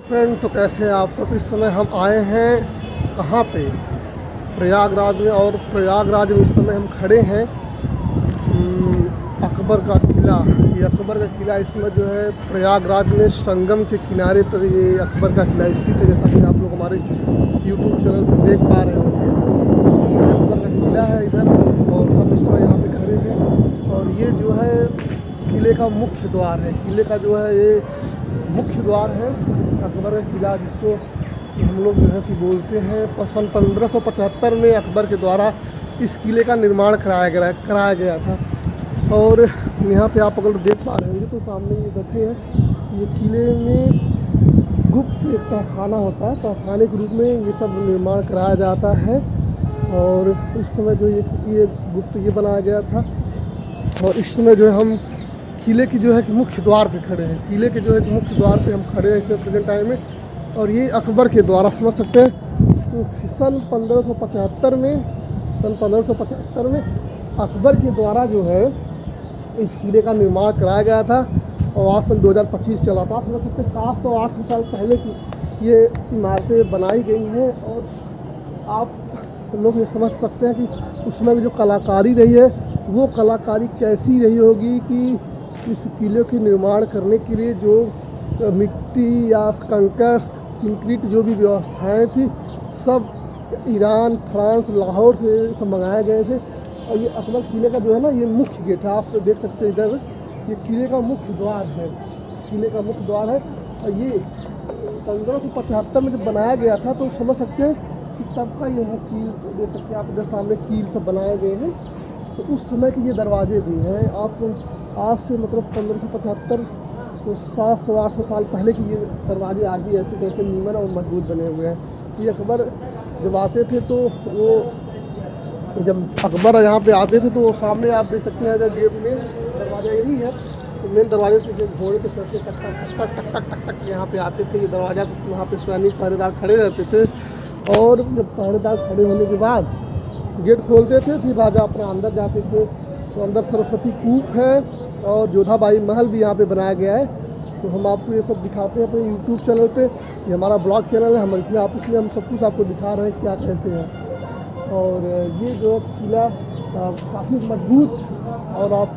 Friend, तो कैसे हैं आप सब। इस समय हम आए हैं कहाँ पे, प्रयागराज में। और प्रयागराज में इस समय हम खड़े हैं अकबर का किला। ये अकबर का किला इस समय जो है प्रयागराज में संगम के किनारे पर ये अकबर का किला स्थित है। जैसा कि आप लोग हमारे यूट्यूब चैनल पर देख पा रहे होंगे, ये अकबर का किला है इधर, और हम इस समय यहाँ पे खड़े हैं। और ये जो है किले का मुख्य द्वार है। किले का जो है ये मुख्य द्वार है अकबर का किला, जिसको हम लोग जो है कि बोलते हैं। सन 1575 में अकबर के द्वारा इस किले का निर्माण कराया गया था। और यहाँ पे आप अगर देख पा रहे होंगे तो सामने ये बैठे हैं। ये किले में गुप्त एक तहखाना होता है, तहखाने के रूप में ये सब निर्माण कराया जाता है। और उस समय जो ये गुप्त ये बनाया गया था। और इस समय जो है हम किले की जो है कि मुख्य द्वार पे खड़े हैं। किले के जो है कि मुख्य द्वार पे हम खड़े हैं इस प्रेजेंट टाइम में। और ये अकबर के द्वारा समझ सकते हैं सन 1575 में अकबर के द्वारा जो है इस किले का निर्माण कराया गया था। और आज सन 2025 चला था। आप समझ सकते हैं 700-800 साल पहले की ये इमारतें बनाई गई हैं। और आप लोग ये समझ सकते हैं कि उसमें जो कलाकारी रही है वो कलाकारी कैसी रही होगी कि इस किले के निर्माण करने के लिए जो मिट्टी या कंकड़ जो भी व्यवस्थाएं थी सब ईरान, फ्रांस, लाहौर से सब मंगाए गए थे। और ये अकबर किले का जो है ना, ये मुख्य गेट है। आप तो देख सकते हैं इधर ये किले का मुख्य द्वार है। किले का मुख्य द्वार है। और ये 1575 में जब बनाया गया था तो समझ सकते हैं कि तब का ये है कील। देख सकते हैं आप इधर सामने कील सब बनाए गए हैं। तो उस समय के ये दरवाजे भी हैं। आप आज से मतलब 1575 तो 700-800 साल पहले की ये दरवाजे आज भी ऐसे कैसे नीमन और मजबूत बने हुए हैं। ये अकबर जब आते थे तो वो जब अकबर यहाँ पे आते थे तो वो सामने आप देख सकते हैं गेट में दरवाज़ा यही है। तो मेन दरवाजे से जब घोड़े के चलते टक टक टक टक टक टक यहाँ पे आते थे। ये दरवाज़ा वहाँ पे सैनिक पहरेदार खड़े रहते थे। और जब पहरेदार खड़े होने के बाद गेट खोलते थे फिर राजा अपना अंदर जाते थे। तो अंदर सरस्वती कूप है और जोधाबाई महल भी यहाँ पे बनाया गया है। तो हम आपको ये सब दिखाते हैं अपने यूट्यूब चैनल पे। ये हमारा ब्लॉग चैनल है, हम इसलिए आप इसलिए हम सब कुछ आपको दिखा रहे हैं क्या कैसे है। और ये जो किला काफ़ी मजबूत, और आप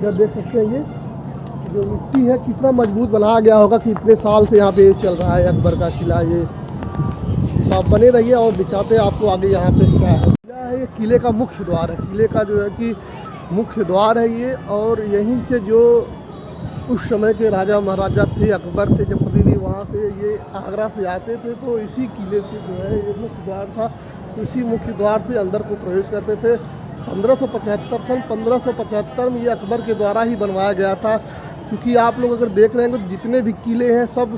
जब देख सकते हैं ये जो मिट्टी है कितना मजबूत बनाया गया होगा कि इतने साल से यहाँ पे चल रहा है अकबर का किला। ये आप बने रहिए और दिखाते हैं आपको आगे यहाँ पे क्या है। ये किले का मुख्य द्वार है। किले का जो है कि मुख्य द्वार है ये। और यहीं से जो उस समय के राजा महाराजा थे, अकबर थे, जब कभी भी वहाँ से ये आगरा से आते थे तो इसी किले से जो है ये मुख्य द्वार था। इसी मुख्य द्वार से अंदर को प्रवेश करते थे। 1575 में ये अकबर के द्वारा ही बनवाया गया था। क्योंकि आप लोग अगर देख रहे हैं तो जितने भी किले हैं सब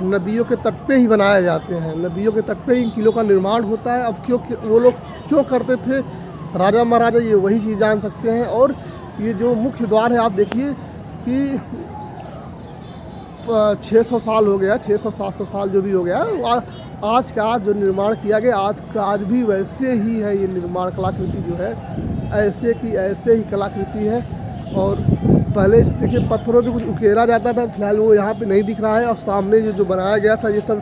नदियों के तट पे ही बनाए जाते हैं। नदियों के तट पे ही इन किलों का निर्माण होता है। अब क्यों वो लोग क्यों करते थे राजा महाराजा, ये वही चीज़ जान सकते हैं। और ये जो मुख्य द्वार है आप देखिए कि 600 साल हो गया, 600-700 साल जो भी हो गया, आज का आज जो निर्माण किया गया आज का आज भी वैसे ही है। ये निर्माण कलाकृति जो है ऐसे की ऐसे ही कलाकृति है। और पहले देखिए पत्थरों से कुछ उकेरा जाता था, फिलहाल वो यहाँ पे नहीं दिख रहा है। और सामने जो बनाया गया था ये सब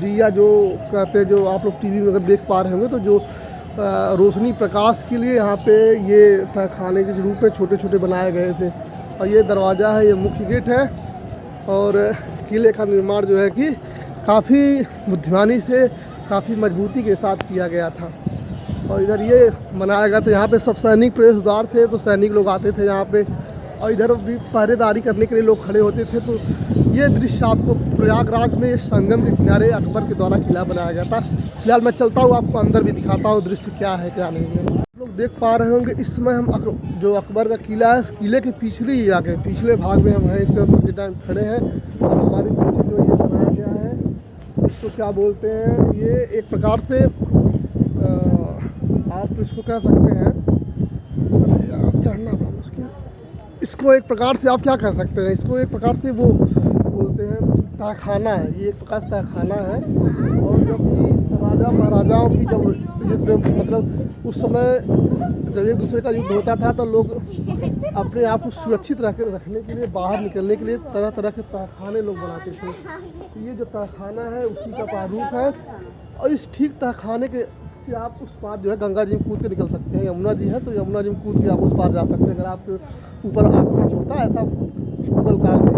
दिया जो कहते हैं, जो आप लोग टीवी में अगर देख पा रहे होंगे तो जो रोशनी प्रकाश के लिए यहाँ पे ये खाने के रूप में छोटे छोटे बनाए गए थे। और ये दरवाज़ा है, ये मुख्य गेट है। और किले का निर्माण जो है कि काफ़ी बुद्धिमानी से, काफ़ी मजबूती के साथ किया गया था। और इधर ये बनाया गया था, यहाँ पे सब सैनिक प्रवेश द्वार थे तो सैनिक लोग आते थे यहाँ पे। और इधर भी पहरेदारी करने के लिए लोग खड़े होते थे। तो ये दृश्य आपको प्रयागराज में संगम के किनारे अकबर के द्वारा किला बनाया गया था। फिलहाल मैं चलता हूँ, आपको अंदर भी दिखाता हूँ दृश्य क्या है क्या नहीं है। आप लोग देख पा रहे होंगे इस समय हम जो अकबर का किला है, किले के पिछले भाग में हम हैं। इस टाइम खड़े हैं। और हमारे पीछे जो ये बनाया गया है इसको क्या बोलते हैं, ये एक प्रकार से आप इसको कह सकते हैं, चढ़ना था मुश्किल। इसको एक प्रकार से आप क्या कह सकते हैं, इसको एक प्रकार से वो बोलते हैं तहखाना है। ये एक प्रकार से तहखाना है। और जब भी राजा महाराजाओं की जब युद्ध मतलब उस समय जब एक दूसरे का युद्ध होता था तो लोग अपने आप को सुरक्षित रखने के लिए, बाहर निकलने के लिए तरह तरह के तहखाने लोग बनाते थे। तो ये जो तहखाना है उसी का प्रारूप है। और इस ठीक तहखाने के से आप उस पार जो है गंगा जी में कूद के निकल सकते हैं। यमुना जी है तो यमुना जी में कूद के आप उस पार जा सकते हैं। अगर आपके ऊपर आक्रमण होता है, ऐसा मुगल काल में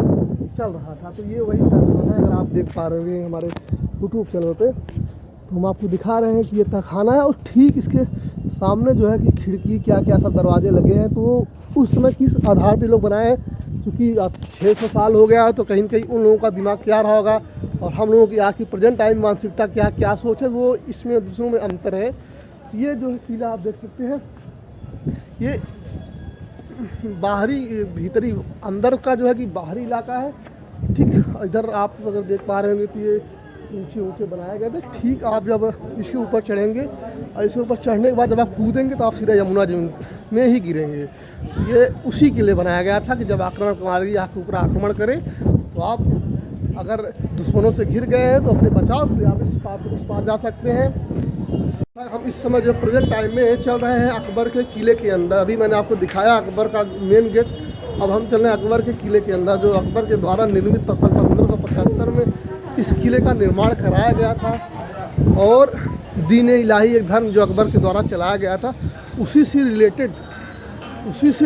चल रहा था। तो ये वही तहखाना है, अगर आप देख पा रहे हैं हमारे यूट्यूब चैनल पे, तो हम आपको दिखा रहे हैं कि ये तहखाना है। और ठीक इसके सामने जो है कि खिड़की क्या क्या सब दरवाजे लगे हैं। तो उस समय किस आधार पे लोग बनाए हैं, क्योंकि अब 600 साल हो गया है, तो कहीं न कहीं उन लोगों का दिमाग क्या रहा होगा और हम लोगों की आज की प्रेजेंट टाइम मानसिकता क्या क्या सोच है, वो इसमें दूसरों में अंतर है। ये जो है किला आप देख सकते हैं, ये बाहरी भीतरी अंदर का जो है कि बाहरी इलाका है। ठीक, इधर आप अगर देख पा रहे होंगे तो ये ऊंचे ऊंचे बनाए गए थे। ठीक, आप जब इसके ऊपर चढ़ेंगे और इसके ऊपर चढ़ने के बाद जब आप कूदेंगे तो आप सीधा यमुना जी में ही गिरेंगे। ये उसी के लिए बनाया गया था कि जब आक्रमणकारी आपके ऊपर आक्रमण करे तो आप अगर दुश्मनों से घिर गए हैं तो अपने बचाव के लिए आप इस पार जा सकते हैं। हम इस समय जो प्रेजेंट टाइम में चल रहे हैं अकबर के किले के अंदर। अभी मैंने आपको दिखाया अकबर का मेन गेट, अब हम चल रहे हैं अकबर के किले के अंदर, जो अकबर के द्वारा निर्मित सन 1575 में इस किले का निर्माण कराया गया था। और दीन इलाही एक धर्म जो अकबर के द्वारा चलाया गया था, उसी से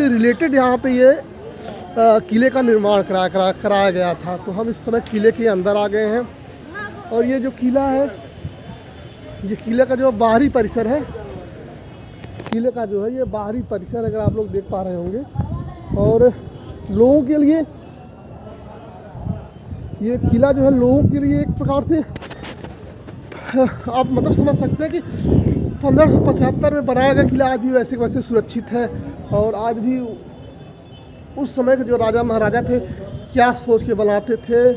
रिलेटेड यहाँ पे ये किले का निर्माण कराया गया था। तो हम इस समय किले के अंदर आ गए हैं। और ये जो किला है, ये किले का जो बाहरी परिसर है, किले का जो है ये बाहरी परिसर अगर आप लोग देख पा रहे होंगे। और लोगों के लिए ये किला जो है लोगों के लिए एक प्रकार से आप मतलब समझ सकते हैं कि 1575 में बनाया गया किला आज भी वैसे वैसे सुरक्षित है। और आज भी उस समय के जो राजा महाराजा थे क्या सोच के बनाते थे।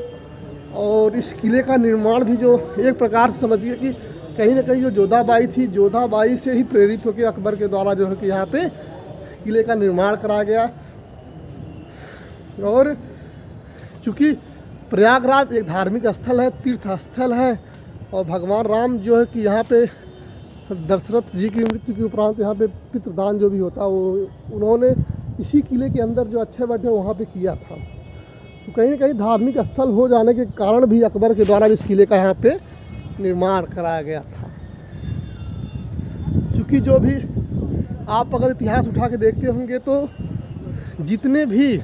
और इस किले का निर्माण भी जो एक प्रकार से समझिए कि कहीं ना कहीं जो जोधाबाई थी, जोधाबाई से ही प्रेरित होकर अकबर के द्वारा जो है कि यहाँ पे किले का निर्माण कराया गया। और चूँकि प्रयागराज एक धार्मिक स्थल है, तीर्थ स्थल है, और भगवान राम जो है कि यहाँ पे दशरथ जी की मृत्यु के उपरांत यहाँ पे पितृदान जो भी होता है वो उन्होंने इसी किले के अंदर जो अच्छे बैठे वहाँ पे किया था। तो कहीं ना कहीं धार्मिक स्थल हो जाने के कारण भी अकबर के द्वारा इस किले का यहाँ पे निर्माण कराया गया था। क्योंकि जो भी आप अगर इतिहास उठा के देखते होंगे तो जितने भी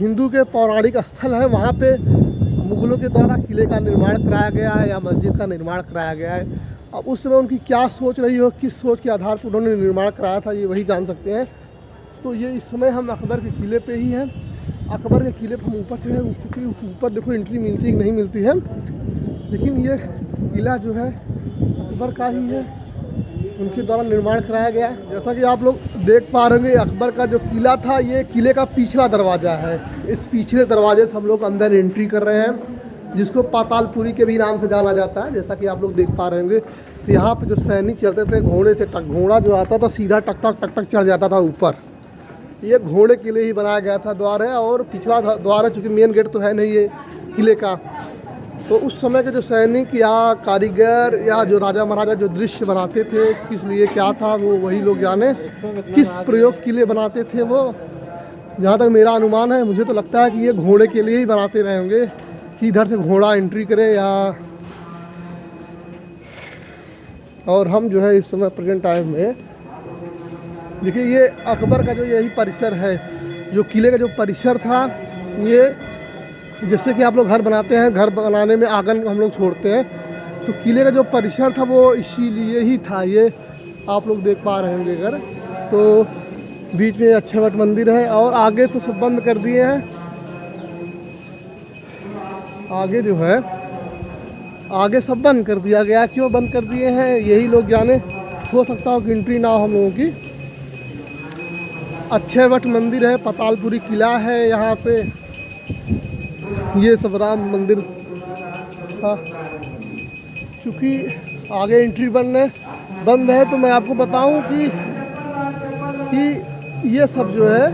हिंदू के पौराणिक स्थल है वहाँ पे मुग़लों के द्वारा किले का निर्माण कराया गया है या मस्जिद का निर्माण कराया गया है। अब उस समय उनकी क्या सोच रही हो, किस सोच के आधार पर उन्होंने निर्माण कराया था, ये वही जान सकते हैं। तो ये इस समय हम अकबर के किले पे ही हैं। अकबर के किले पर हम ऊपर चढ़े, क्योंकि ऊपर देखो एंट्री मिलती है कि नहीं मिलती है, लेकिन ये किला जो है अकबर का ही है, उनके द्वारा निर्माण कराया गया है। जैसा कि आप लोग देख पा रहे हैं अकबर का जो किला था, ये किले का पिछला दरवाज़ा है। इस पिछले दरवाजे से हम लोग अंदर एंट्री कर रहे हैं, जिसको पातालपुरी के भी नाम से जाना जाता है। जैसा कि आप लोग देख पा रहे होंगे, तो यहाँ पे जो सैनिक चलते थे घोड़े से, घोड़ा जो आता था सीधा टक टक चढ़ जाता था ऊपर। ये घोड़े के लिए ही बनाया गया था द्वार है। और पिछला द्वार है, चूँकि मेन गेट तो है नहीं ये किले का। तो उस समय के जो सैनिक या कारीगर या जो राजा महाराजा जो दृश्य बनाते थे, किस लिए क्या था वो वही लोग जाने, किस प्रयोग के लिए बनाते थे वो। जहाँ तक मेरा अनुमान है, मुझे तो लगता है कि ये घोड़े के लिए ही बनाते रहे होंगे कि इधर से घोड़ा एंट्री करे या। और हम जो है इस समय प्रेजेंट टाइम में देखिए, ये अकबर का जो यही परिसर है, जो किले का जो परिसर था, ये जैसे कि आप लोग घर बनाते हैं, घर बनाने में आंगन हम लोग छोड़ते हैं, तो किले का जो परिसर था वो इसीलिए ही था। ये आप लोग देख पा रहे होंगे घर, तो बीच में अक्षयवट मंदिर है। और आगे तो सब बंद कर दिए हैं। आगे जो है आगे सब बंद कर दिया गया। क्यों बंद कर दिए हैं यही लोग जाने, हो सकता हो कि एंट्री ना हो हम लोगों की। अक्षयवट मंदिर है, पातालपुरी किला है यहाँ पे, ये सब राम मंदिर था। चूँकि आगे एंट्री बंद है, तो मैं आपको बताऊं कि ये सब जो है